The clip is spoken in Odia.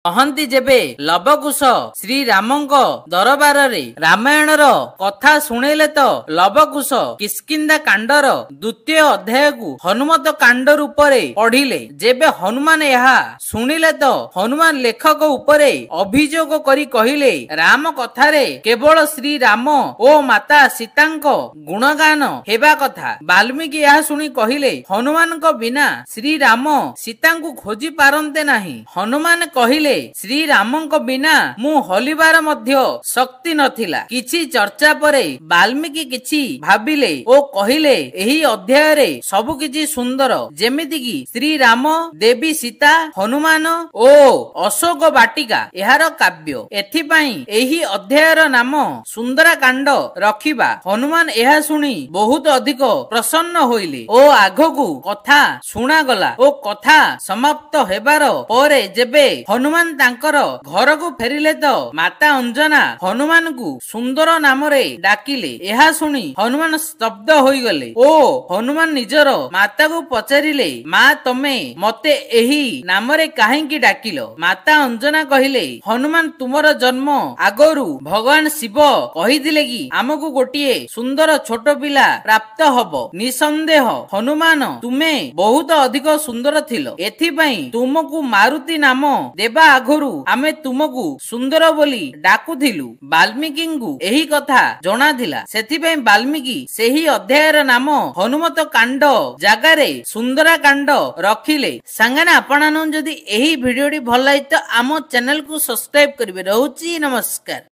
କହନ୍ତି ଯେବେ ଲବକୁଶ ଶ୍ରୀରାମଙ୍କ ଦରବାରରେ ରାମାୟଣର କଥା ଶୁଣେଇଲେ ତ ଲବକୁଶ କିଷ୍କିନ୍ଧା କାଣ୍ଡର ଦ୍ୱିତୀୟ ଅଧ୍ୟାୟକୁ ହନୁମତ କାଣ୍ଡ ରୂପରେ ପଢିଲେ। ଯେବେ ହନୁମାନ ଏହା ଶୁଣିଲେ ତ ହନୁମାନ ଲେଖକ ଉପରେ ଅଭିଯୋଗ କରି କହିଲେ, ରାମ କଥାରେ କେବଳ ଶ୍ରୀରାମ ଓ ମାତା ସୀତାଙ୍କ ଗୁଣଗାନ ହେବା କଥା। ବାଲ୍ମୀକି ଏହା ଶୁଣି କହିଲେ, ହନୁମାନଙ୍କ ବିନା ଶ୍ରୀରାମ ସୀତାଙ୍କୁ ଖୋଜି ପାରନ୍ତେ ନାହିଁ। ହନୁମାନ କହିଲେ, ଶ୍ରୀରାମଙ୍କ ବିନା ମୁଁ ହଲିବାର ମଧ୍ୟ ଶକ୍ତି ନଥିଲା। କିଛି ଚର୍ଚ୍ଚା ପରେ ବାଲ୍ମୀକି କିଛି ଭାବିଲେ ଓ କହିଲେ, ଏହି ଅଧ୍ୟାୟରେ ସବୁ କିଛି ସୁନ୍ଦର, ଯେମିତିକି ଶ୍ରୀରାମ, ଦେବୀ ସୀତା, ହନୁମାନ ଓ ଅଶୋକ ବାଟିକା ଏହାର କାବ୍ୟ। ଏଥିପାଇଁ ଏହି ଅଧ୍ୟାୟର ନାମ ସୁନ୍ଦରାକାଣ୍ଡ ରଖିବା। ହନୁମାନ ଏହା ଶୁଣି ବହୁତ ଅଧିକ ପ୍ରସନ୍ନ ହୋଇଲେ ଓ ଆଗକୁ କଥା ଶୁଣାଗଲା ଓ କଥା ସମାପ୍ତ ହେବାର ପରେ ଯେବେ ହନୁମାନ ତାଙ୍କର ଘରକୁ ଫେରିଲେ ତ ମାତା ଅଞ୍ଜନା ହନୁମାନଙ୍କୁ ସୁନ୍ଦର ନାମରେ ଡାକିଲେ। ଏହା ଶୁଣି ହନୁମାନ ସ୍ତବ୍ଧ ହୋଇଗଲେ ଓ ହନୁମାନ ନିଜର ମାତାକୁ ପଚାରିଲେ, ମା ତମେ ମତେ ଏହି ନାମରେ କାହିଁକି ଡାକିଲ? ମାତା ଅଞ୍ଜନା କହିଲେ, ହନୁମାନ ତୁମର ଜନ୍ମ ଆଗରୁ ଭଗବାନ ଶିବ କହିଥିଲେ କି ଆମକୁ ଗୋଟିଏ ସୁନ୍ଦର ଛୋଟ ପିଲା ପ୍ରାପ୍ତ ହବ। ନିଃସନ୍ଦେହ ହନୁମାନ ତୁମେ ବହୁତ ଅଧିକ ସୁନ୍ଦର ଥିଲ। ଏଥିପାଇଁ ତୁମକୁ ମାରୁତି ନାମ ଦେବା ଆଗରୁ ଆମେ ତୁମକୁ ସୁନ୍ଦର ବୋଲି ଡାକୁଥିଲୁ। ବାଲ୍ମୀକିଙ୍କୁ ଏହି କଥା ଜଣାଥିଲା। ସେଥିପାଇଁ ବାଲ୍ମୀକି ସେହି ଅଧ୍ୟାୟର ନାମ ହନୁମତ କାଣ୍ଡ ଜାଗାରେ ସୁନ୍ଦରା କାଣ୍ଡ ରଖିଲେ। ସାଙ୍ଗରେ ଆପଣମାନଙ୍କୁ ଯଦି ଏହି ଭିଡିଓଟି ଭଲ ଲାଗେ ତ ଆମ ଚ୍ୟାନେଲକୁ ସବସ୍କ୍ରାଇବ କରିବେ। ରହୁଛି, ନମସ୍କାର।